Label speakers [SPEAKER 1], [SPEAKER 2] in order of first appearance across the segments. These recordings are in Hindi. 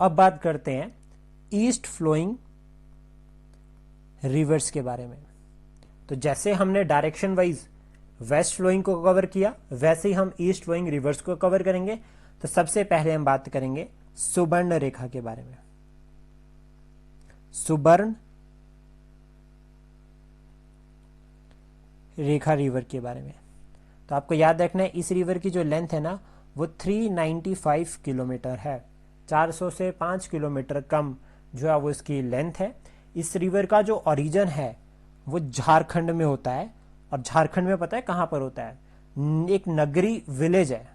[SPEAKER 1] अब बात करते हैं ईस्ट फ्लोइंग रिवर्स के बारे में। तो जैसे हमने डायरेक्शन वाइज वेस्ट फ्लोइंग को कवर किया, वैसे ही हम ईस्ट फ्लोइंग रिवर्स को कवर करेंगे। तो सबसे पहले हम बात करेंगे सुबर्ण रेखा के बारे में। सुबर्ण रेखा रिवर के बारे में तो आपको याद रखना है, इस रिवर की जो लेंथ है ना वो 395 किलोमीटर है। 400 से 5 किलोमीटर कम जो है वो इसकी लेंथ है। इस रिवर का जो ओरिजिन है वो झारखंड में होता है। और झारखंड में पता है कहां पर होता है? एक नगरी विलेज है,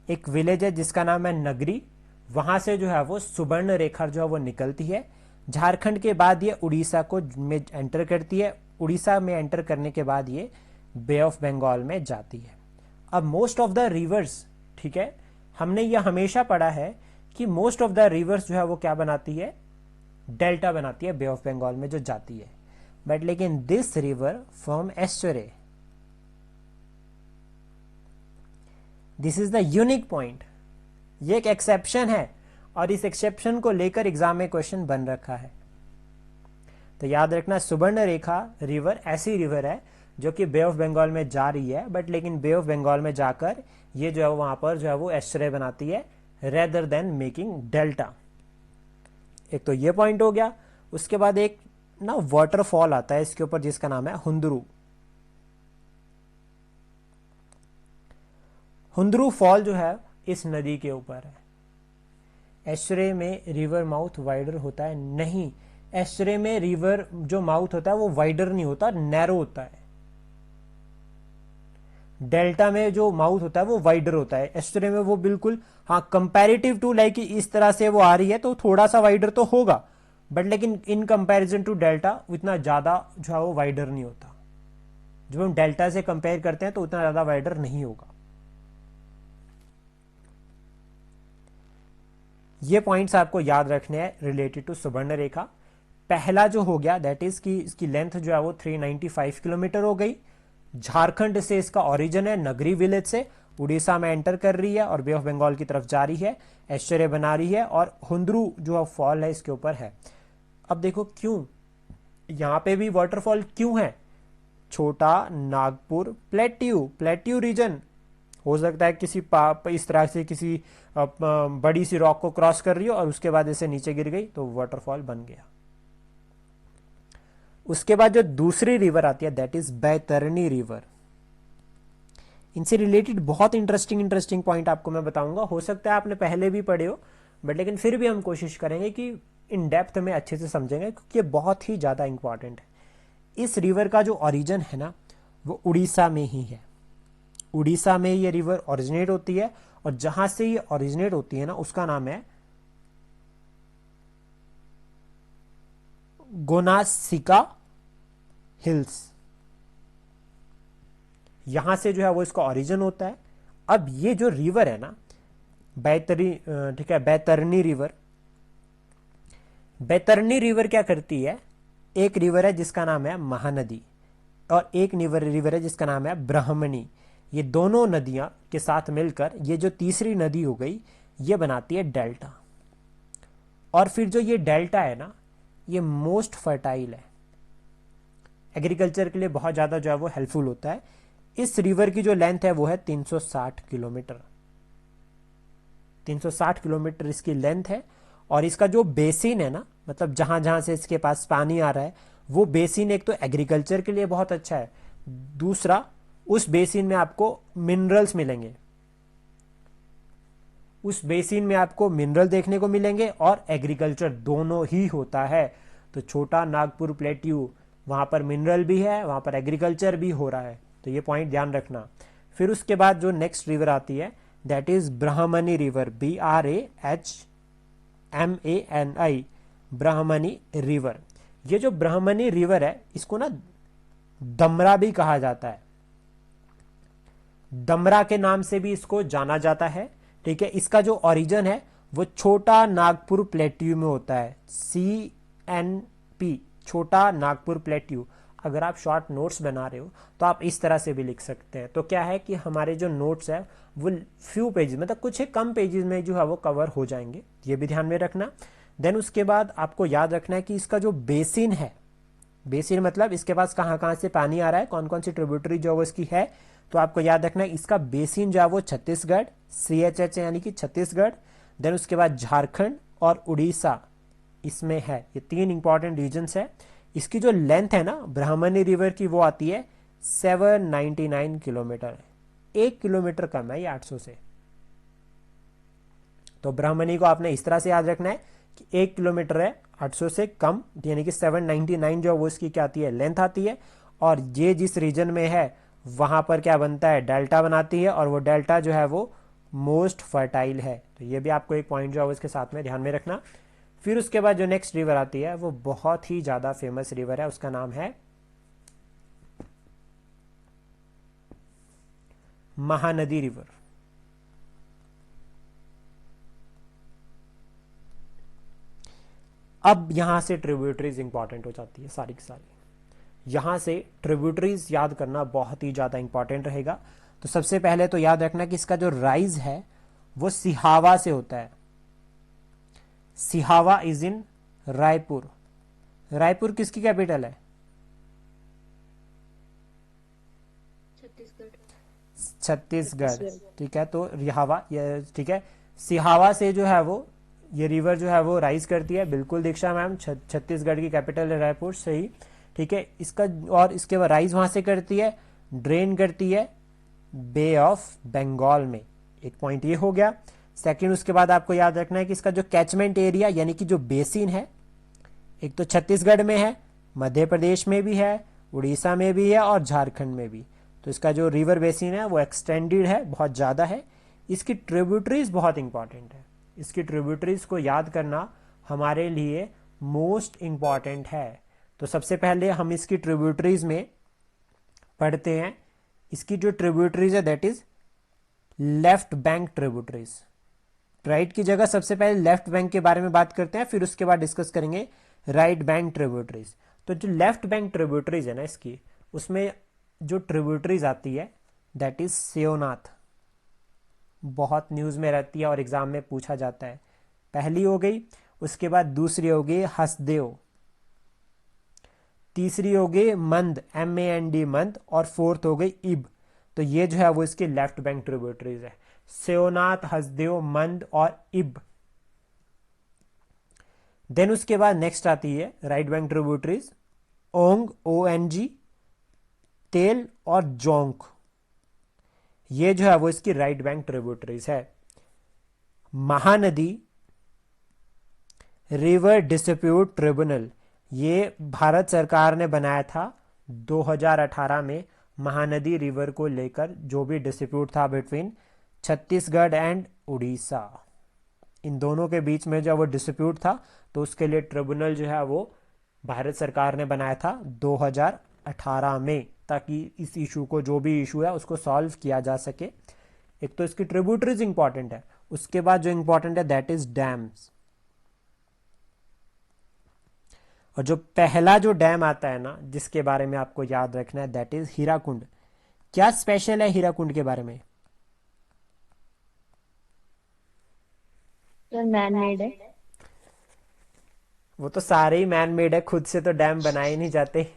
[SPEAKER 1] एक विलेज है जिसका नाम है नगरी। वहां से जो है वो सुबर्ण रेखा जो है वो निकलती है। झारखंड के बाद ये उड़ीसा को में एंटर करती है। उड़ीसा में एंटर करने के बाद ये बे ऑफ बंगाल में जाती है। अब मोस्ट ऑफ द रिवर्स, ठीक है, हमने ये हमेशा पढ़ा है कि मोस्ट ऑफ द रिवर्स जो है वो क्या बनाती है? डेल्टा बनाती है बे ऑफ बंगाल में जो जाती है। बट लेकिन this river from estuary, this is the unique point. ये एक एक्सेप्शन है और इस एक्सेप्शन को लेकर एग्जाम में क्वेश्चन बन रखा है। तो याद रखना, सुबर्ण रेखा रिवर ऐसी रिवर है जो कि बे ऑफ बंगाल में जा रही है, बट लेकिन बे ऑफ बंगाल में जाकर ये जो है वहां पर जो है वो एस्चुरी बनाती है रेदर देन मेकिंग डेल्टा। एक तो ये पॉइंट हो गया। उसके बाद एक ना वाटरफॉल आता है इसके ऊपर जिसका नाम है हुंदरू। हुंदरू फॉल जो है इस नदी के ऊपर है। एस्चुरी में रिवर माउथ वाइडर होता है? नहीं, एस्चुरी में रिवर जो माउथ होता है वो वाइडर नहीं होता, नैरो होता है। डेल्टा में जो माउथ होता है वो वाइडर होता है, एस्चुरी में वो बिल्कुल, हाँ, कंपैरेटिव टू लाइक इस तरह से वो आ रही है तो थोड़ा सा वाइडर तो होगा, बट लेकिन इन कंपैरिजन टू डेल्टा उतना ज्यादा जो है वो वाइडर नहीं होता। जब हम डेल्टा से कंपेयर करते हैं तो उतना ज्यादा वाइडर नहीं होगा। ये पॉइंट्स आपको याद रखने हैं रिलेटेड टू सुबर्ण रेखा। पहला जो हो गया दैट इज कि इसकी लेंथ जो है वो 395 किलोमीटर हो गई। झारखंड से इसका ओरिजिन है, नगरी विलेज से उड़ीसा में एंटर कर रही है और बे ऑफ बंगाल की तरफ जा रही है, एस्चुरी बना रही है और हुंदरू जो फॉल है इसके ऊपर है। अब देखो क्यों यहां पे भी वाटरफॉल क्यों है? छोटा नागपुर प्लेट्यू रीजन हो सकता है किसी इस तरह से किसी बड़ी सी रॉक को क्रॉस कर रही हो और उसके बाद ऐसे नीचे गिर गई तो वाटरफॉल बन गया। उसके बाद जो दूसरी रिवर आती है दैट इज बैतरनी रिवर। इनसे रिलेटेड बहुत इंटरेस्टिंग पॉइंट आपको मैं बताऊंगा। हो सकता है आपने पहले भी पढ़े हो, बट लेकिन फिर भी हम कोशिश करेंगे कि इन डेप्थ में अच्छे से समझेंगे क्योंकि ये बहुत ही ज्यादा इंपॉर्टेंट है। इस रिवर का जो ओरिजिन है ना वो उड़ीसा में ही है। उड़ीसा में ये रिवर ओरिजिनेट होती है और जहां से ये ओरिजिनेट होती है ना उसका नाम है गोनासिका हिल्स। यहां से जो है वो इसका ओरिजिन होता है। अब ये जो रिवर है ना ठीक है, बैतरनी रिवर क्या करती है? एक रिवर है जिसका नाम है महानदी और एक रिवर है जिसका नाम है ब्राह्मणी। ये दोनों नदियां के साथ मिलकर ये जो तीसरी नदी हो गई ये बनाती है डेल्टा। और फिर जो ये डेल्टा है ना ये मोस्ट फर्टाइल है, एग्रीकल्चर के लिए बहुत ज्यादा जो है वो हेल्पफुल होता है। इस रिवर की जो लेंथ है वो है 360 किलोमीटर। 360 किलोमीटर इसकी लेंथ है। और इसका जो बेसिन है ना, मतलब जहां जहां से इसके पास पानी आ रहा है वो बेसिन एक तो एग्रीकल्चर के लिए बहुत अच्छा है, दूसरा उस बेसिन में आपको मिनरल्स मिलेंगे, उस बेसिन में आपको मिनरल देखने को मिलेंगे और एग्रीकल्चर दोनों ही होता है। तो छोटा नागपुर प्लेट्यू वहां पर मिनरल भी है, वहां पर एग्रीकल्चर भी हो रहा है, तो ये पॉइंट ध्यान रखना। फिर उसके बाद जो नेक्स्ट रिवर आती है that is Brahmani river, BRAHMANI, Brahmani river. ये जो ब्राह्मणी रिवर है इसको ना दमरा भी कहा जाता है, दमरा के नाम से भी इसको जाना जाता है। ठीक है, इसका जो ओरिजिन है वो छोटा नागपुर प्लेट्यू में होता है, CNP, छोटा नागपुर प्लेट्यू। अगर आप शॉर्ट नोट्स बना रहे हो तो आप इस तरह से भी लिख सकते हैं। तो क्या है कि हमारे जो नोट्स है वो फ्यू पेजेस, मतलब कुछ एक कम पेजेस में जो है वो कवर हो जाएंगे, ये भी ध्यान में रखना। देन उसके बाद आपको याद रखना है कि इसका जो बेसिन है, बेसिन मतलब इसके पास कहाँ कहाँ से पानी आ रहा है, कौन कौन सी ट्रिब्यूटरी जो वो इसकी है, तो आपको याद रखना है इसका बेसिन जो है वो छत्तीसगढ़, CHH यानी कि छत्तीसगढ़, देन उसके बाद झारखंड और उड़ीसा इसमें है। ये 3 इंपॉर्टेंट रीजन्स है। इसकी जो लेंथ है ना ब्राह्मणी रिवर की वो आती है 799 किलोमीटर, 1 किलोमीटर कम है ये 800 से। तो ब्राह्मणी को आपने इस तरह से याद रखना है कि 1 किलोमीटर है 800 से कम, यानी कि 799 जो वो इसकी क्या आती है, लेंथ आती है। और ये जिस रीजन में है वहां पर क्या बनता है, डेल्टा बनाती है, और वो डेल्टा जो है वो मोस्ट फर्टाइल है। तो ये भी आपको एक पॉइंट जो है उसके साथ में ध्यान में रखना। फिर उसके बाद जो नेक्स्ट रिवर आती है वो बहुत ही ज्यादा फेमस रिवर है, उसका नाम है महानदी रिवर। अब यहां से ट्रिब्यूटरीज इंपॉर्टेंट हो जाती है सारी की सारी। यहां से ट्रिब्यूटरीज याद करना बहुत ही ज्यादा इंपॉर्टेंट रहेगा। तो सबसे पहले तो याद रखना कि इसका जो राइज है वो सिहावा से होता है। Sihawa is in Raipur. रायपुर किसकी कैपिटल है? छत्तीसगढ़। ठीक है, तो रिहावा, ये ठीक है, सिहावा से जो है वो ये रिवर जो है वो राइज करती है। बिल्कुल दीक्षा मैम, छत्तीसगढ़ की कैपिटल है रायपुर, सही। ठीक है, इसका और इसके बाद राइज वहां से करती है, ड्रेन करती है बे ऑफ बंगाल में। एक पॉइंट ये हो गया। सेकंड, उसके बाद आपको याद रखना है कि इसका जो कैचमेंट एरिया यानी कि जो बेसिन है, एक तो छत्तीसगढ़ में है, मध्य प्रदेश में भी है, उड़ीसा में भी है और झारखंड में भी। तो इसका जो रिवर बेसिन है वो एक्सटेंडेड है, बहुत ज़्यादा है। इसकी ट्रिब्यूटरीज बहुत इंपॉर्टेंट है। इसकी ट्रिब्यूटरीज को याद करना हमारे लिए मोस्ट इंपॉर्टेंट है। तो सबसे पहले हम इसकी ट्रिब्यूटरीज में पढ़ते हैं। इसकी जो ट्रिब्यूटरीज है that is left bank tributaries. Right की जगह सबसे पहले लेफ्ट बैंक के बारे में बात करते हैं, फिर उसके बाद डिस्कस करेंगे राइट बैंक ट्रिब्यूटरीज। तो जो लेफ्ट बैंक ट्रिब्यूटरीज है ना इसकी, उसमें जो ट्रिब्यूटरीज आती है दैट इज सेओनाथ। बहुत न्यूज में रहती है और एग्जाम में पूछा जाता है। पहली हो गई, उसके बाद दूसरी हो गई हसदेव, तीसरी हो गई मंद, MAND मंद, और फोर्थ हो गई इब। तो ये जो है वो इसके लेफ्ट बैंक ट्रिब्यूटरीज है, सेओनाथ, हसदेव, मंद और इब। देन उसके बाद नेक्स्ट आती है राइट बैंक ट्रिब्यूटरीज, ओंग, ONG, तेल और जोंक। ये जो है वो इसकी राइट बैंक ट्रिब्यूटरीज है। महानदी रिवर डिस्प्यूट ट्रिब्यूनल, ये भारत सरकार ने बनाया था 2018 में। महानदी रिवर को लेकर जो भी डिस्प्यूट था बिटवीन छत्तीसगढ़ एंड उड़ीसा, इन दोनों के बीच में जो वो डिस्प्यूट था, तो उसके लिए ट्रिब्यूनल जो है वो भारत सरकार ने बनाया था 2018 में, ताकि इस इशू को, जो भी इशू है उसको सॉल्व किया जा सके। एक तो इसकी ट्रिब्यूटरीज इंपॉर्टेंट है, उसके बाद जो इंपॉर्टेंट है दैट इज डैम्स। और जो पहला जो डैम आता है ना जिसके बारे में आपको याद रखना है दैट इज हीराकुंड। क्या स्पेशल है हीराकुंड के बारे में?
[SPEAKER 2] मैन मेड है।
[SPEAKER 1] वो तो सारे ही मैन मेड है, खुद से तो डैम बनाए नहीं जाते।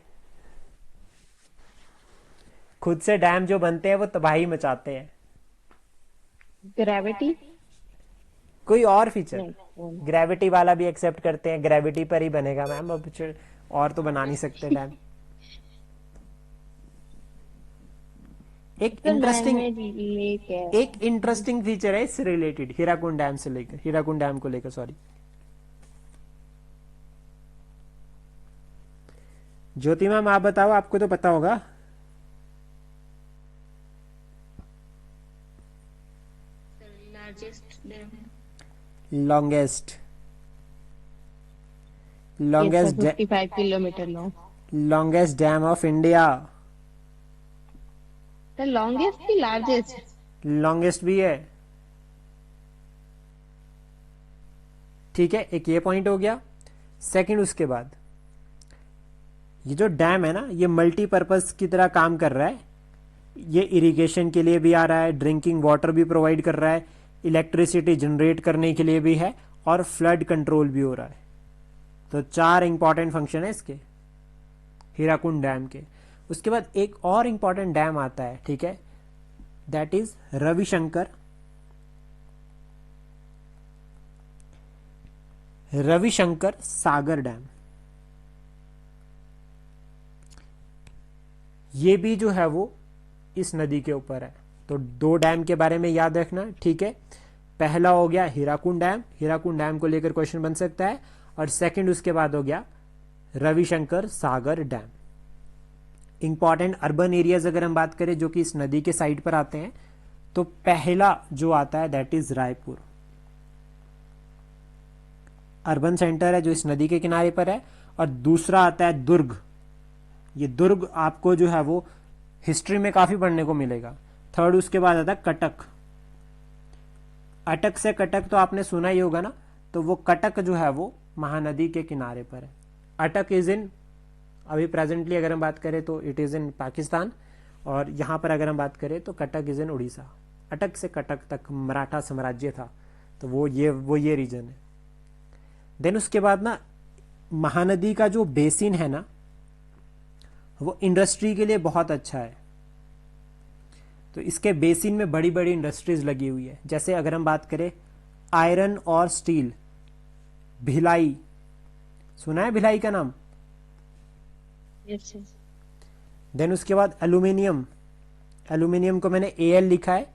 [SPEAKER 1] खुद से डैम जो बनते हैं वो तबाही मचाते हैं।
[SPEAKER 2] ग्रेविटी।
[SPEAKER 1] कोई और फीचर?
[SPEAKER 2] नहीं।
[SPEAKER 1] ग्रेविटी वाला भी एक्सेप्ट करते हैं, ग्रेविटी पर ही बनेगा मैम, अब और तो बना नहीं सकते डैम। एक
[SPEAKER 2] तो मैन
[SPEAKER 1] इंटरेस्टिंग
[SPEAKER 2] मेड लेक है।
[SPEAKER 1] एक इंटरेस्टिंग फीचर है इससे रिलेटेड, हीराकुंड डैम से लेकर, हीराकुंड डैम को लेकर, सॉरी। ज्योति मैम आप बताओ, आपको तो पता होगा।
[SPEAKER 2] Largest dam.
[SPEAKER 1] Longest
[SPEAKER 2] yes sir,
[SPEAKER 1] longest
[SPEAKER 2] 55 kilometre long.
[SPEAKER 1] Longest dam of India.
[SPEAKER 2] The longest key largest.
[SPEAKER 1] Longest भी है। ठीक है, एक ये पॉइंट हो गया। सेकंड, उसके बाद ये जो डैम है ना, ये मल्टीपर्पज की तरह काम कर रहा है। ये इरिगेशन के लिए भी आ रहा है, ड्रिंकिंग वाटर भी प्रोवाइड कर रहा है, इलेक्ट्रिसिटी जनरेट करने के लिए भी है, और फ्लड कंट्रोल भी हो रहा है। तो 4 इंपॉर्टेंट फंक्शन है इसके, हीराकुंड डैम के। उसके बाद एक और इंपॉर्टेंट डैम आता है, ठीक है, that is Ravishankar. Ravishankar Sagar dam. ये भी जो है वो इस नदी के ऊपर है। तो 2 डैम के बारे में याद रखना, ठीक है। पहला हो गया हीराकुंड डैम, हीराकुंड डैम को लेकर क्वेश्चन बन सकता है। और सेकंड उसके बाद हो गया रविशंकर सागर डैम। इंपॉर्टेंट अर्बन एरियाज अगर हम बात करें जो कि इस नदी के साइड पर आते हैं, तो पहला जो आता है that is Raipur, urban centre है जो इस नदी के किनारे पर है। और दूसरा आता है दुर्ग। ये दुर्ग आपको जो है वो हिस्ट्री में काफी पढ़ने को मिलेगा। थर्ड उसके बाद आता है कटक। अटक से कटक तो आपने सुना ही होगा ना, तो वो कटक जो है वो महानदी के किनारे पर है। अटक इज इन, अभी प्रेजेंटली अगर हम बात करें तो इट इज इन पाकिस्तान, और यहां पर अगर हम बात करें तो कटक इज इन उड़ीसा। अटक से कटक तक मराठा साम्राज्य था, तो वो ये रीजन है। देन उसके बाद ना महानदी का जो बेसिन है ना, वो इंडस्ट्री के लिए बहुत अच्छा है। तो इसके बेसिन में बड़ी बड़ी इंडस्ट्रीज लगी हुई है। जैसे अगर हम बात करें आयरन और स्टील, भिलाई, सुना है भिलाई का नाम?
[SPEAKER 2] Yes sir.
[SPEAKER 1] देन उसके बाद एल्यूमिनियम, एल्यूमिनियम को मैंने AL लिखा है।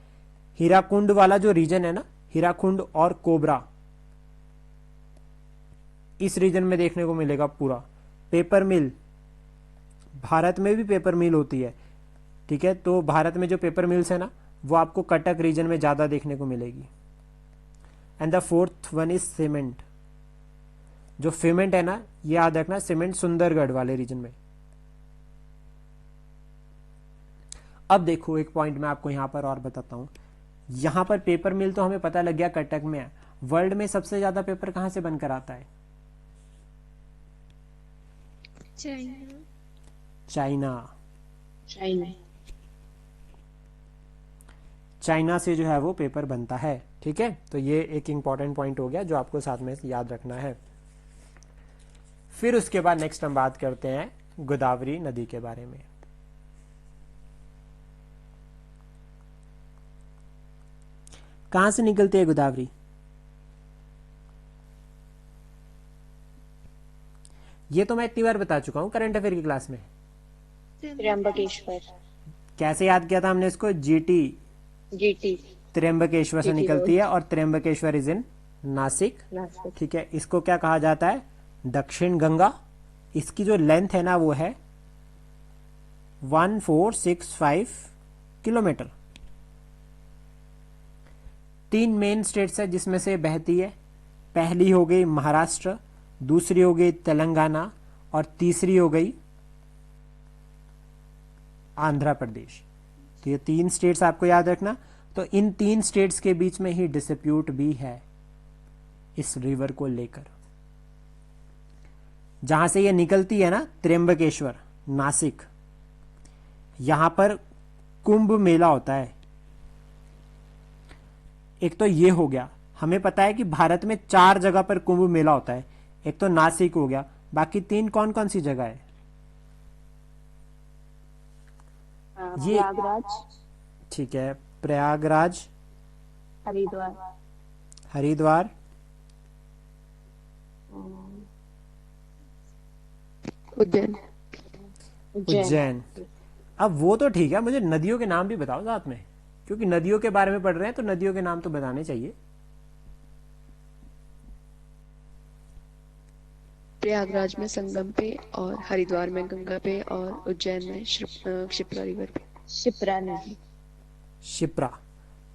[SPEAKER 1] हीराकुंड वाला जो रीजन है ना, हीराकुंड और कोबरा, इस रीजन में देखने को मिलेगा पूरा। पेपर मिल, भारत में भी पेपर मिल होती है, ठीक है। तो भारत में जो पेपर मिल्स है ना, वो आपको कटक रीजन में ज्यादा देखने को मिलेगी। And the fourth one is cement. जो सीमेंट है ना, ये याद रखना, सीमेंट सुंदरगढ़ वाले रीजन में। अब देखो एक पॉइंट मैं आपको यहां पर और बताता हूं। यहां पर पेपर मिल तो हमें पता लग गया कटक में है। वर्ल्ड में सबसे ज्यादा पेपर कहां से बनकर आता है?
[SPEAKER 2] चाइना।
[SPEAKER 1] चाइना।
[SPEAKER 2] चाइना।
[SPEAKER 1] चाइना से जो है वो पेपर बनता है, ठीक है। तो ये एक इंपॉर्टेंट पॉइंट हो गया जो आपको साथ में याद रखना है। फिर उसके बाद नेक्स्ट हम बात करते हैं गोदावरी नदी के बारे में। कहां से निकलती है गोदावरी? ये तो मैं इतनी बार बता चुका हूं करंट अफेयर की क्लास में।
[SPEAKER 2] त्र्यंबकेश्वर।
[SPEAKER 1] कैसे याद किया था हमने इसको?
[SPEAKER 2] जीटी।
[SPEAKER 1] त्र्यंबकेश्वर से
[SPEAKER 2] GT
[SPEAKER 1] निकलती है, और त्र्यंबकेश्वर इज इन नासिक,
[SPEAKER 2] नासिक।
[SPEAKER 1] ठीक है। इसको क्या कहा जाता है? दक्षिण गंगा। इसकी जो लेंथ है ना, वो है 1465 किलोमीटर। 3 मेन स्टेट्स है जिसमें से बहती है। पहली हो गई महाराष्ट्र, दूसरी हो गई तेलंगाना, और तीसरी हो गई आंध्र प्रदेश। तो ये 3 स्टेट्स आपको याद रखना। तो इन 3 स्टेट्स के बीच में ही डिस्प्यूट भी है इस रिवर को लेकर। जहां से ये निकलती है ना, त्र्यंबकेश्वर, नासिक, यहां पर कुंभ मेला होता है। एक तो ये हो गया, हमें पता है कि भारत में 4 जगह पर कुंभ मेला होता है। एक तो नासिक हो गया, बाकी 3 कौन कौन सी जगह है? ये
[SPEAKER 2] प्रयागराज,
[SPEAKER 1] ठीक है, प्रयागराज,
[SPEAKER 2] हरिद्वार,
[SPEAKER 1] हरिद्वार,
[SPEAKER 2] उज्जैन।
[SPEAKER 1] उज्जैन। अब वो तो ठीक है, मुझे नदियों के नाम भी बताओ साथ में, क्योंकि नदियों के बारे में पढ़ रहे हैं तो नदियों के नाम तो बताने चाहिए।
[SPEAKER 3] प्रयागराज में संगम पे, और हरिद्वार में गंगा पे, और उज्जैन में क्षिप्रा रिवर पे।
[SPEAKER 2] शिप्रा नदी।
[SPEAKER 1] शिप्रा।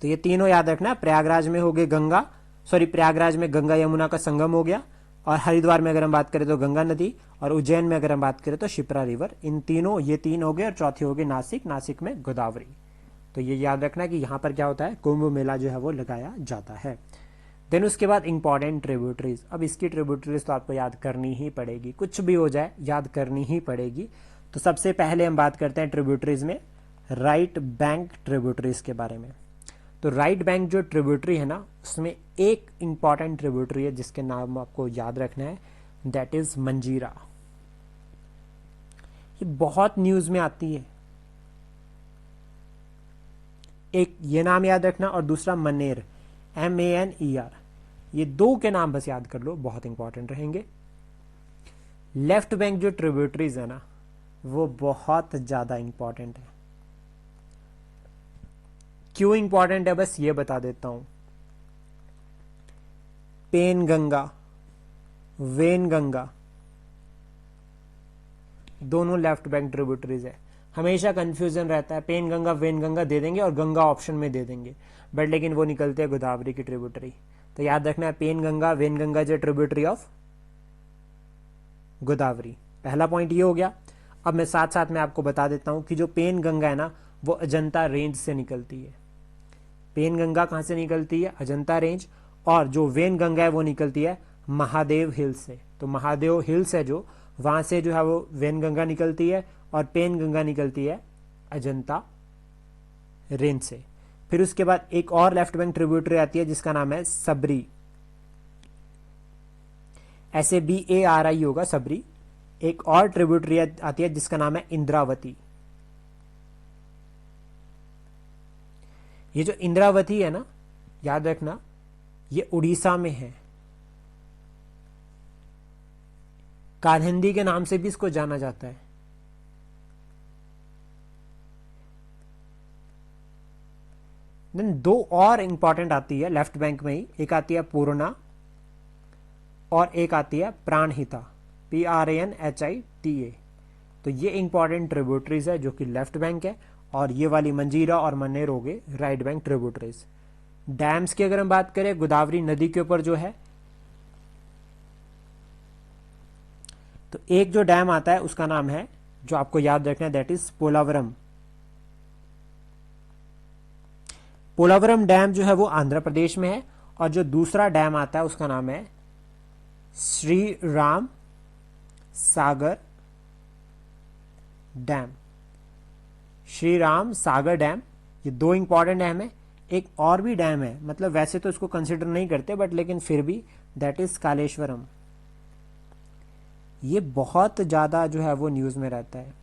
[SPEAKER 1] तो ये तीनों याद रखना। प्रयागराज में हो गए गंगा, सॉरी, प्रयागराज में गंगा यमुना का संगम हो गया, और हरिद्वार में अगर हम बात करें तो गंगा नदी, और उज्जैन में अगर हम बात करें तो शिप्रा रिवर। इन तीनों, ये 3 हो गए, और चौथी हो गई नासिक, नासिक में गोदावरी। तो ये याद रखना कि यहां पर क्या होता है, कुंभ मेला जो है वो लगाया जाता है। देन उसके बाद इंपॉर्टेंट ट्रिब्यूटरीज। अब इसकी ट्रिब्यूटरीज तो आपको याद करनी ही पड़ेगी, कुछ भी हो जाए याद करनी ही पड़ेगी। तो सबसे पहले हम बात करते हैं ट्रिब्यूटरीज में राइट बैंक ट्रिब्यूटरीज के बारे में। तो राइट बैंक जो ट्रिब्यूटरी है ना, उसमें एक इंपॉर्टेंट ट्रिब्यूटरी है जिसके नाम आपको याद रखना है, दैट इज मंजीरा। ये बहुत न्यूज में आती है। एक ये नाम याद रखना और दूसरा मनेर, MANER। ये दो के नाम बस याद कर लो, बहुत इंपॉर्टेंट रहेंगे। लेफ्ट बैंक जो ट्रिब्यूटरीज है ना, वो बहुत ज्यादा इंपॉर्टेंट है। क्यों इंपॉर्टेंट है बस ये बता देता हूं। पेन गंगा, वेन गंगा, दोनों लेफ्ट बैंक ट्रिब्यूटरीज है। हमेशा कंफ्यूजन रहता है, पेन गंगा वेन गंगा दे देंगे और गंगा ऑप्शन में दे देंगे, बट लेकिन वो निकलते हैं गोदावरी की ट्रिब्यूटरी। तो याद रखना है पेन गंगा वेन गंगा जो ट्रिब्यूटरी ऑफ गोदावरी। पहला पॉइंट ये हो गया। अब मैं साथ साथ में आपको बता देता हूं कि जो पेन गंगा है ना, वो अजंता रेंज से निकलती है। पेन गंगा कहां से निकलती है? अजंता रेंज। और जो वेन गंगा है वो निकलती है महादेव हिल्स से। तो महादेव हिल्स है जो, वहां से जो है वो वेन गंगा निकलती है और पेन गंगा निकलती है अजंता रेंज से। फिर उसके बाद एक और लेफ्ट बैंक ट्रिब्यूटरी आती है जिसका नाम है सबरी, ऐसे BARI होगा सबरी। एक और ट्रिब्यूटरी आती है जिसका नाम है इंद्रावती। ये जो इंद्रावती है ना, याद रखना ये उड़ीसा में है। कालिंदी के नाम से भी इसको जाना जाता है। देन दो और इंपॉर्टेंट आती है लेफ्ट बैंक में ही, एक आती है पूर्णा और एक आती है प्राणहिता, PRANHITA। तो ये इंपॉर्टेंट ट्रिब्यूटरीज है जो कि लेफ्ट बैंक है, और ये वाली मंजीरा और मनेर हो गए राइट बैंक ट्रिब्यूटरीज। डैम्स की अगर हम बात करें, गोदावरी नदी के ऊपर जो है, तो एक जो डैम आता है उसका नाम है, जो आपको याद रखना है, that is Polavaram. Polavaram dam जो है वो आंध्र प्रदेश में है, और जो दूसरा डैम आता है उसका नाम है श्री राम सागर डैम। श्री राम सागर डैम, ये दो इंपॉर्टेंट डैम है। एक और भी डैम है, मतलब वैसे तो इसको कंसिडर नहीं करते बट लेकिन फिर भी, दैट इज कालेश्वरम। ये बहुत ज्यादा जो है वो न्यूज में रहता है।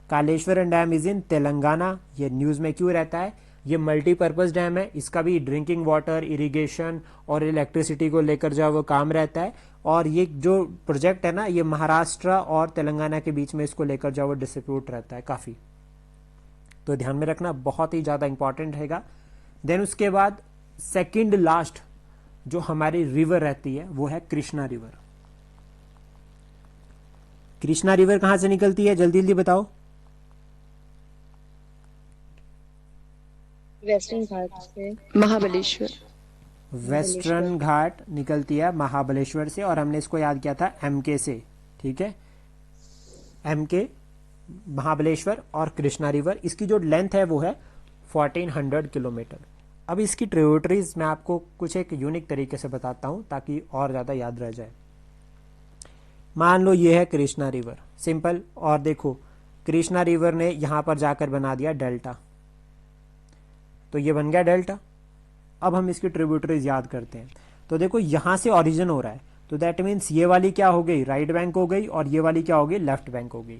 [SPEAKER 1] Kaleshwaram dam is in Telangana. ये न्यूज में क्यों रहता है? ये मल्टीपर्पज डैम है, इसका भी ड्रिंकिंग वाटर, इरिगेशन और इलेक्ट्रिसिटी को लेकर जो है वो काम रहता है। और ये जो प्रोजेक्ट है ना, ये महाराष्ट्र और तेलंगाना के बीच में इसको लेकर जो है वो डिस्प्यूट रहता है काफी। तो ध्यान में रखना, बहुत ही ज्यादा इंपॉर्टेंट रहेगा। देन उसके बाद सेकंड लास्ट जो हमारी रिवर रहती है वो है कृष्णा रिवर। कृष्णा रिवर कहां से निकलती है? जल्दी जल्दी बताओ।
[SPEAKER 2] वेस्टर्न घाट से।
[SPEAKER 3] महाबलेश्वर।
[SPEAKER 1] वेस्टर्न घाट निकलती है महाबलेश्वर से, और हमने इसको याद किया था MK से। ठीक है, MK महाबलेश्वर और कृष्णा रिवर, इसकी जो लेंथ है वो है 1400 किलोमीटर। अब इसकी ट्रिब्यूटरीज मैं आपको कुछ एक यूनिक तरीके से बताता हूं ताकि और ज्यादा याद रह जाए। मान लो ये है कृष्णा रिवर, सिंपल। और देखो कृष्णा रिवर ने यहां पर जाकर बना दिया डेल्टा, तो ये बन गया डेल्टा। अब हम इसकी ट्रिब्यूटरीज याद करते हैं। तो देखो यहां से ओरिजिन हो रहा है, तो दैट मीन्स ये वाली क्या हो गई? राइट बैंक हो गई, और ये वाली क्या हो गई? लेफ्ट बैंक हो गई।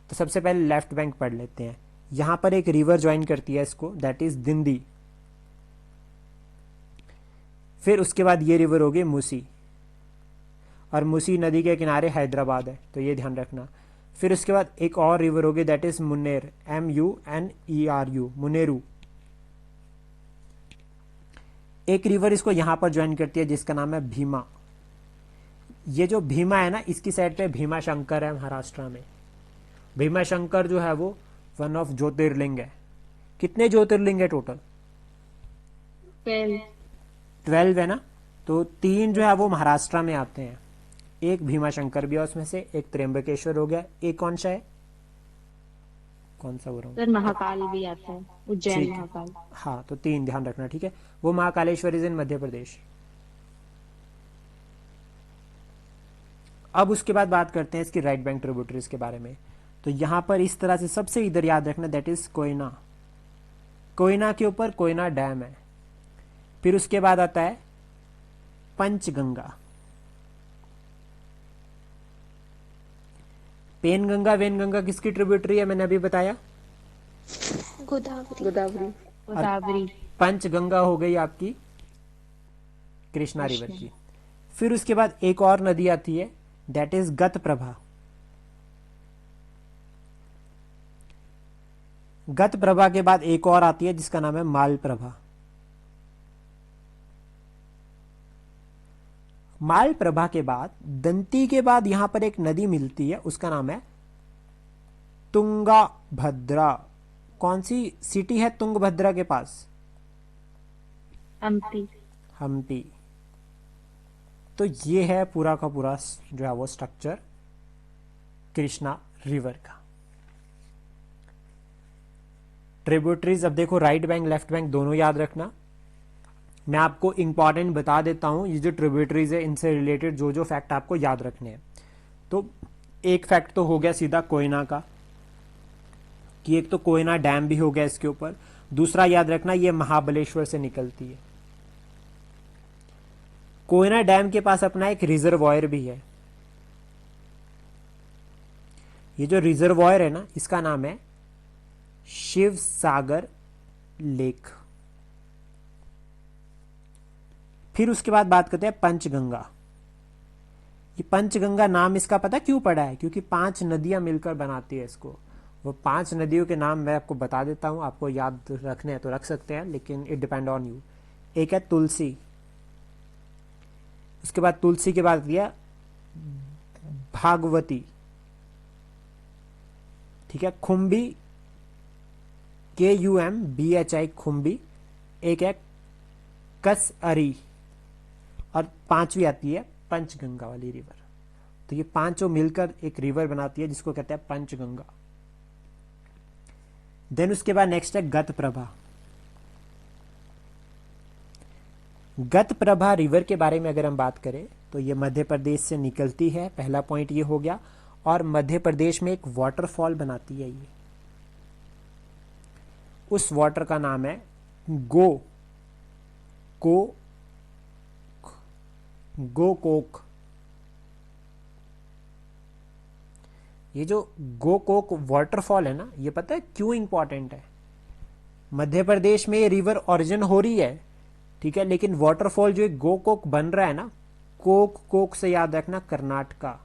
[SPEAKER 1] तो सबसे पहले लेफ्ट बैंक पढ़ लेते हैं। यहां पर एक रिवर ज्वाइन करती है इसको, दैट इज दिंदी। फिर उसके बाद ये रिवर हो गई मूसी, और मूसी नदी के किनारे हैदराबाद है, तो ये ध्यान रखना। फिर उसके बाद एक और रिवर हो गई, दैट इज मुन्नेर, MUNERU, मुनेरू। एक रिवर इसको यहां पर ज्वाइन करती है जिसका नाम है भीमा। ये जो भीमा है ना, इसकी साइड पे भीमा शंकर है महाराष्ट्र में। भीमा शंकर जो है वो वन ऑफ ज्योतिर्लिंग है। कितने ज्योतिर्लिंग है टोटल? 12 है ना। तो 3 जो है वो महाराष्ट्र में आते हैं। एक भीमा शंकर भी है उसमें से, एक त्र्यंबकेश्वर हो गया, एक कौन सा है? कौन सा हो रहा हूँ?
[SPEAKER 2] सर महाकाल भी आता है, उज्जैन
[SPEAKER 1] ठीक है,
[SPEAKER 2] महाकाल।
[SPEAKER 1] हाँ तो 3 ध्यान रखना, ठीक है। वो महाकालेश्वर इज इन मध्य प्रदेश। अब उसके बाद बात करते हैं इसकी राइट बैंक ट्रिब्यूटरीज के बारे में। तो यहां पर इस तरह से सबसे इधर याद रखना, दैट इज कोयना। कोयना के ऊपर कोयना डैम है। फिर उसके बाद आता है पंचगंगा। पेनगंगा वेनगंगा किसकी ट्रिब्यूटरी है, मैंने अभी बताया।
[SPEAKER 3] गोदावरी।
[SPEAKER 2] गोदावरी। गोदावरी।
[SPEAKER 1] पंचगंगा हो गई आपकी कृष्णा रिवर की। फिर उसके बाद एक और नदी आती है, दैट इज गतप्रभा। गतप्रभा के बाद एक और आती है जिसका नाम है मालप्रभा। मालप्रभा के बाद दंती के बाद यहां पर एक नदी मिलती है, उसका नाम है तुंगाभद्रा। कौन सी सिटी है तुंगभद्रा के पास?
[SPEAKER 2] हम्पी।
[SPEAKER 1] हम्पी। तो ये है पूरा का पूरा जो है वो स्ट्रक्चर कृष्णा रिवर का। ट्रिब्यूटरीज अब देखो, राइट बैंक लेफ्ट बैंक दोनों याद रखना। मैं आपको इंपॉर्टेंट बता देता हूं, ये जो ट्रिब्यूटरीज है इनसे रिलेटेड जो जो फैक्ट आपको याद रखने हैं। तो एक फैक्ट तो हो गया सीधा कोयना का, कि एक तो कोयना डैम भी हो गया इसके ऊपर। दूसरा याद रखना, ये महाबलेश्वर से निकलती है। कोयना डैम के पास अपना एक रिजर्वॉयर भी है। ये जो रिजर्वॉयर है ना, इसका नाम है शिव सागर लेक। फिर उसके बाद बात करते हैं पंचगंगा। ये पंचगंगा नाम इसका पता क्यों पड़ा है? क्योंकि 5 नदियां मिलकर बनाती है इसको। वो 5 नदियों के नाम मैं आपको बता देता हूं, आपको याद रखने हैं तो रख सकते हैं, लेकिन इट डिपेंड ऑन यू। एक है तुलसी, उसके बाद तुलसी के बाद दिया भागवती, ठीक है, खुम्बी, KUMBHI खुम्बी, एक है कसअरी, और 5वीं आती है पंचगंगा वाली रिवर। तो ये 5 मिलकर एक रिवर बनाती है जिसको कहते हैं पंचगंगा। देन उसके बाद नेक्स्ट है गतप्रभा। गतप्रभा रिवर के बारे में अगर हम बात करें तो ये मध्य प्रदेश से निकलती है, पहला पॉइंट ये हो गया। और मध्य प्रदेश में एक वाटरफॉल बनाती है ये, उस वाटर का नाम है गोकोक। ये जो गोकोक वाटरफॉल है ना, ये पता है क्यों इंपॉर्टेंट है? मध्य प्रदेश में ये रिवर ओरिजिन हो रही है, ठीक है, लेकिन वाटरफॉल जो गोकोक बन रहा है ना, कोक से याद रखना कर्नाटका।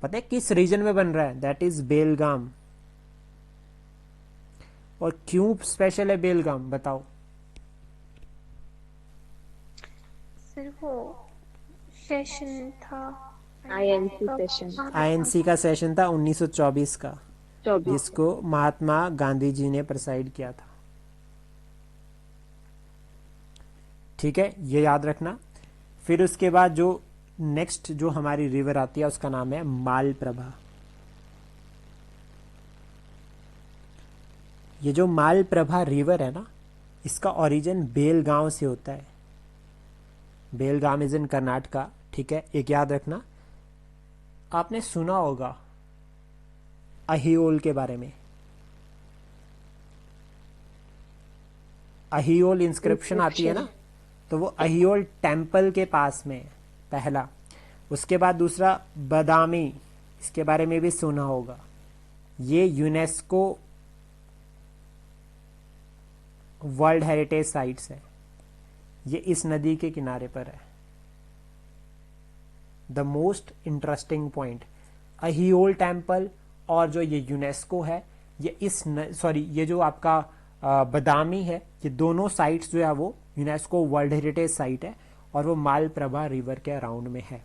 [SPEAKER 1] पता है किस रीजन में बन रहा है? दैट इज बेलगाम। और क्यों स्पेशल है बेलगाम, बताओ?
[SPEAKER 3] सर वो सेशन था,
[SPEAKER 2] INC सेशन।
[SPEAKER 1] INC का सेशन था 1924 का,
[SPEAKER 2] 24।
[SPEAKER 1] जिसको महात्मा गांधी जी ने प्रेसाइड किया था। ठीक है, ये याद रखना। फिर उसके बाद जो नेक्स्ट जो हमारी रिवर आती है उसका नाम है मालप्रभा। ये जो मालप्रभा रिवर है ना, इसका ओरिजिन बेलगांव से होता है। बेलगाम इज इन कर्नाटका, ठीक है। एक याद रखना, आपने सुना होगा अहियोल के बारे में। अहियोल इंस्क्रिप्शन आती है ना, तो वो अहियोल टेम्पल के पास में है, पहला। उसके बाद दूसरा बदामी, इसके बारे में भी सुना होगा। ये यूनेस्को वर्ल्ड हेरिटेज साइट्स है। ये इस नदी के किनारे पर है। The most interesting point, Aihole temple और जो ये यूनेस्को है, ये ये जो आपका बदामी है, ये दोनों साइट्स जो है वो यूनेस्को वर्ल्ड हेरिटेज साइट है, और वो मालप्रभा रिवर के अराउंड में है।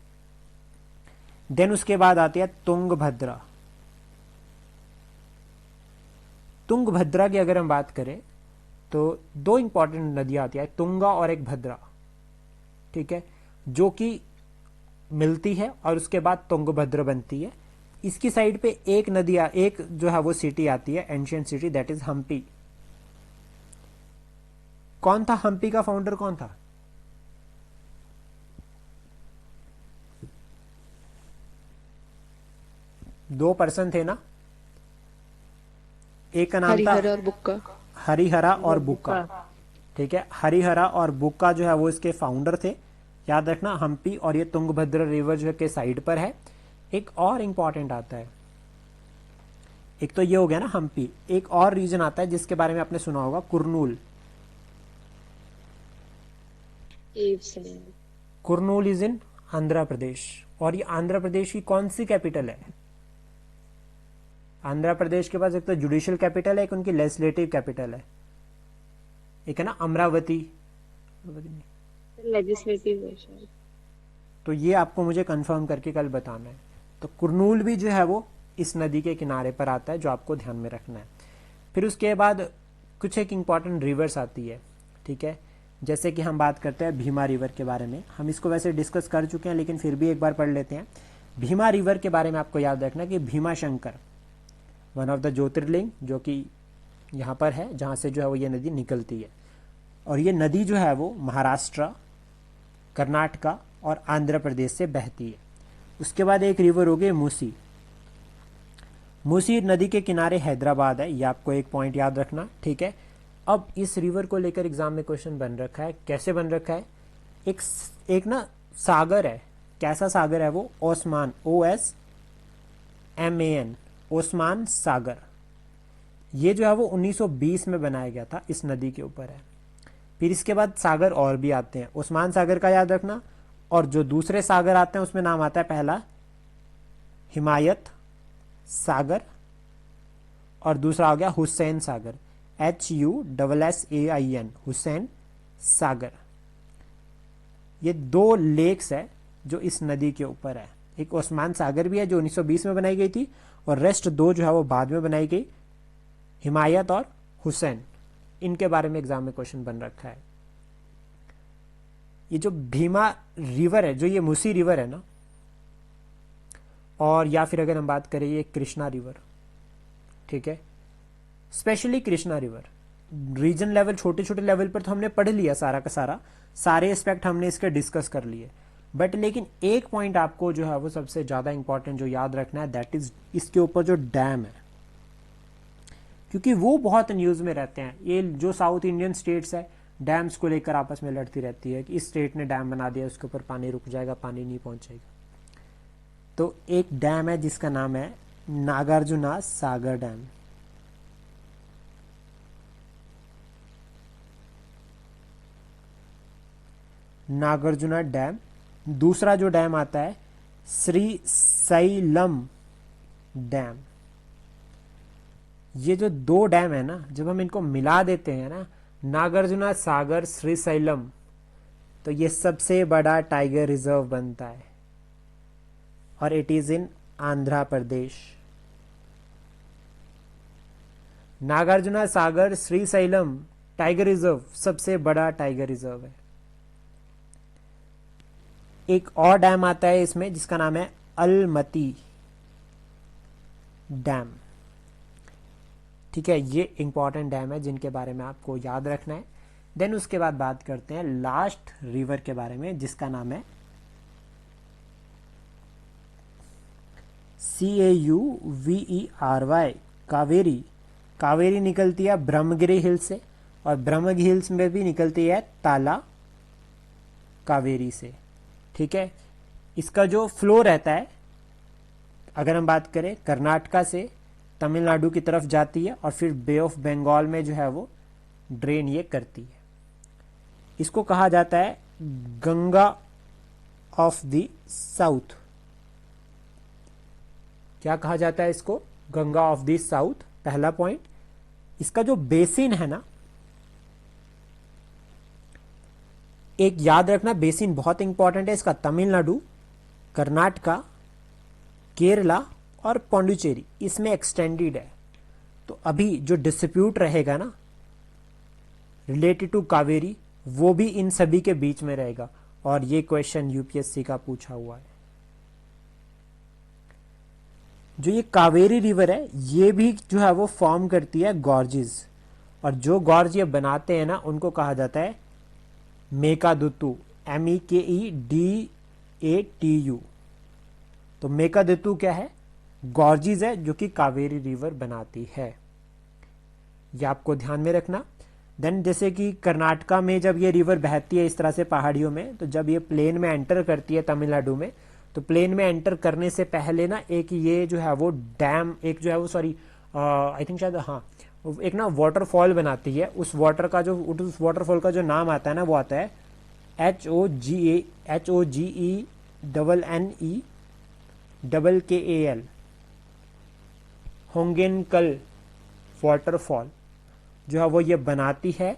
[SPEAKER 1] देन उसके बाद आती है तुंगभद्रा। तुंगभद्रा की अगर हम बात करें तो 2 इंपॉर्टेंट नदियां आती है, तुंगा और एक भद्रा, ठीक है, जो कि मिलती है और उसके बाद तुंगभद्र बनती है। इसकी साइड पे एक नदी एक जो है वो सिटी आती है, ancient city, that is Hampi. कौन था हम्पी का फाउंडर, कौन था? दो पर्सन थे ना, एक का नाम था
[SPEAKER 3] हरिहर और बुक्का।
[SPEAKER 1] हरिहरा और बुक्का। ठीक है, हरिहरा और बुक्का जो है वो इसके फाउंडर थे। याद रखना, हम्पी और ये तुंगभद्रा रिवर जो के साइड पर है। एक और इंपॉर्टेंट आता है, एक तो ये हो गया ना हम्पी, एक और रीजन आता है जिसके बारे में आपने सुना होगा, कुरनूल।
[SPEAKER 2] caves हैं।
[SPEAKER 1] कुरनूल इज इन आंध्र प्रदेश, और ये आंध्र प्रदेश की कौन सी कैपिटल है? आंध्र प्रदेश के पास एक तो जुडिशियल कैपिटल है, एक उनकी लेजिस्लेटिव कैपिटल है, एक है ना अमरावती।
[SPEAKER 2] लेजिस्लेटिव है शायद।
[SPEAKER 1] तो ये आपको मुझे कंफर्म करके कल बताना है। तो कुरनूल भी जो है वो इस नदी के किनारे पर आता है, जो आपको ध्यान में रखना है। फिर उसके बाद कुछ एक इंपॉर्टेंट रिवर्स आती है, ठीक है, जैसे कि हम बात करते हैं भीमा रिवर के बारे में। हम इसको वैसे डिस्कस कर चुके हैं, लेकिन फिर भी एक बार पढ़ लेते हैं। भीमा रिवर के बारे में आपको याद रखना कि Bhimashankar, one of the Jyotirlinga, जो कि यहाँ पर है, जहाँ से जो है वो ये नदी निकलती है। और ये नदी जो है वो महाराष्ट्र, कर्नाटका और आंध्र प्रदेश से बहती है। उसके बाद एक रिवर हो गई मूसी। मूसी नदी के किनारे हैदराबाद है, ये आपको एक पॉइंट याद रखना, ठीक है। अब इस रिवर को लेकर एग्जाम में क्वेश्चन बन रखा है, कैसे बन रखा है? एक ना सागर है, कैसा सागर है वो? ओस्मान, OSMAN, ओस्मान सागर। ये जो है वो 1920 में बनाया गया था, इस नदी के ऊपर है। फिर इसके बाद सागर और भी आते हैं, ओस्मान सागर का याद रखना। और जो दूसरे सागर आते हैं उसमें नाम आता है पहला हिमायत सागर, और दूसरा हो गया हुसैन सागर, HUSSAIN, हुसैन सागर। ये दो लेक्स है जो इस नदी के ऊपर है। एक ओस्मान सागर भी है जो 1920 में बनाई गई थी, और रेस्ट दो जो है वो बाद में बनाई गई, हिमायत और हुसैन। इनके बारे में एग्जाम में क्वेश्चन बन रखा है। ये जो भीमा रिवर है, जो ये मूसी रिवर है ना, और या फिर अगर हम बात करें ये कृष्णा रिवर, ठीक है, specially Krishna river, region level, छोटे छोटे लेवल पर तो हमने पढ़ लिया सारा का सारा, सारे एस्पेक्ट हमने इसके डिस्कस कर लिए। बट लेकिन एक पॉइंट आपको जो है वो सबसे ज्यादा इंपॉर्टेंट जो याद रखना है, दैट इज इसके ऊपर जो डैम है, क्योंकि वो बहुत न्यूज में रहते हैं। ये जो साउथ इंडियन स्टेट्स है, डैम्स को लेकर आपस में लड़ती रहती है कि इस स्टेट ने डैम बना दिया, उसके ऊपर पानी रुक जाएगा, पानी नहीं पहुंचेगा। तो एक डैम है जिसका नाम है नागार्जुना सागर डैम। नागार्जुना डैम। दूसरा जो डैम आता है श्री सैलम डैम। ये जो दो डैम है ना, जब हम इनको मिला देते हैं ना, नागार्जुना सागर श्रीशैलम, तो ये सबसे बड़ा टाइगर रिजर्व बनता है, और it is in Andhra Pradesh. Nagarjuna Sagar Srisailam tiger reserve सबसे बड़ा टाइगर रिजर्व है। एक और डैम आता है इसमें जिसका नाम है अलमती डैम, ठीक है। ये इंपॉर्टेंट डैम है जिनके बारे में आपको याद रखना है। देन उसके बाद बात करते हैं लास्ट रिवर के बारे में, जिसका नाम है CAUVERY, कावेरी। कावेरी निकलती है ब्रह्मगिरी हिल्स से, और ब्रह्मगिरी हिल्स में भी निकलती है ताला कावेरी से, ठीक है। इसका जो फ्लो रहता है, अगर हम बात करें कर्नाटका से तमिलनाडु की तरफ जाती है, और फिर बे ऑफ बंगाल में जो है वो ड्रेन ये करती है। इसको कहा जाता है गंगा ऑफ द साउथ। क्या कहा जाता है इसको? गंगा ऑफ द साउथ, पहला पॉइंट। इसका जो बेसिन है ना, एक याद रखना, बेसिन बहुत इंपॉर्टेंट है इसका। तमिलनाडु, कर्नाटका, केरला और पौंडुचेरी इसमें एक्सटेंडेड है। तो अभी जो डिस्प्यूट रहेगा ना रिलेटेड टू कावेरी, वो भी इन सभी के बीच में रहेगा, और ये क्वेश्चन यूपीएससी का पूछा हुआ है। जो ये कावेरी रिवर है ये भी जो है वो फॉर्म करती है गॉर्जेस, और जो गॉर्ज ये बनाते हैं ना उनको कहा जाता है मेकादुतु, MEKEDATU। तो मेकादुतु क्या है? गॉर्जेस है जो कि कावेरी रिवर बनाती है, ये आपको ध्यान में रखना। देन जैसे कि कर्नाटका में जब ये रिवर बहती है इस तरह से पहाड़ियों में, तो जब ये प्लेन में एंटर करती है तमिलनाडु में, तो प्लेन में एंटर करने से पहले ना एक ये जो है वो डैम, एक जो है वो सॉरी आई थिंक शायद हाँ एक ना वाटरफॉल बनाती है। उस वाटरफॉल का जो नाम आता है ना वो आता है HOGENNEKAL, होंगेनकल वाटरफॉल जो है वो ये बनाती है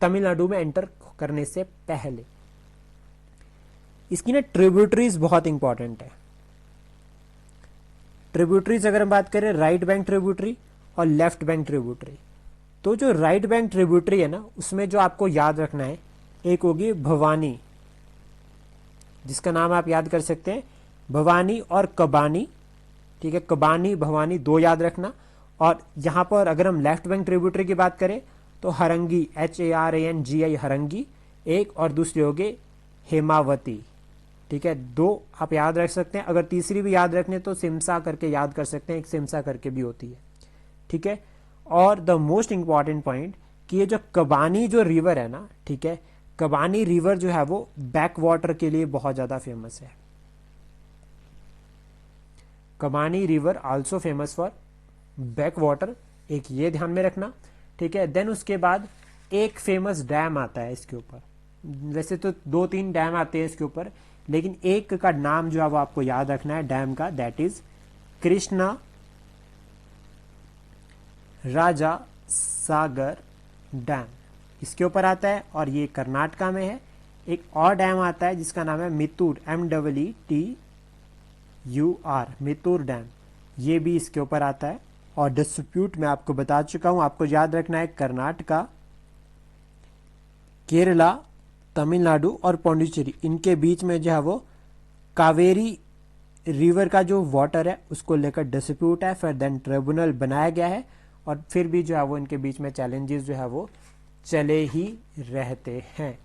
[SPEAKER 1] तमिलनाडु में एंटर करने से पहले। इसकी ना ट्रिब्यूटरीज बहुत इंपॉर्टेंट है। ट्रिब्यूटरीज अगर हम बात करें, राइट बैंक ट्रिब्यूटरी और लेफ्ट बैंक ट्रिब्यूटरी, तो जो राइट बैंक ट्रिब्यूटरी है ना उसमें जो आपको याद रखना है, एक होगी भवानी, जिसका नाम आप याद कर सकते हैं, भवानी और कबानी। ठीक है, कबानी भवानी दो याद रखना। और यहां पर अगर हम लेफ्ट बैंक ट्रिब्यूटरी की बात करें तो हरंगी, HARANGI हरंगी एक, और दूसरी होगी हेमावती। ठीक है, दो आप याद रख सकते हैं। अगर तीसरी भी याद रखने तो सिमसा करके याद कर सकते हैं, एक सिमसा करके भी होती है। ठीक है, और द मोस्ट इंपॉर्टेंट पॉइंट कि ये जो कबानी जो रिवर है ना, ठीक है, कबानी रिवर जो है वो बैक वाटर के लिए बहुत ज्यादा फेमस है। Kabini river also famous for back water, एक ये ध्यान में रखना। ठीक है, देन उसके बाद एक फेमस डैम आता है इसके ऊपर। वैसे तो 2-3 डैम आते हैं इसके ऊपर, लेकिन एक का नाम जो है वो आपको याद रखना है डैम का, that is Krishna Raja Sagar dam, इसके ऊपर आता है और ये कर्नाटका में है। एक और डैम आता है जिसका नाम है मितूर, MEETUR, मितूर डैम, ये भी इसके ऊपर आता है। और डिस्ट्रीब्यूट मैं आपको बता चुका हूं, आपको याद रखना है कर्नाटका, केरला, तमिलनाडु और पौंडीचेरी, इनके बीच में जो है वो कावेरी रिवर का जो वाटर है उसको लेकर डिस्प्यूट है। फिर देन ट्रिब्यूनल बनाया गया है, और फिर भी जो है वो इनके बीच में चैलेंजेस जो है वो चले ही रहते हैं।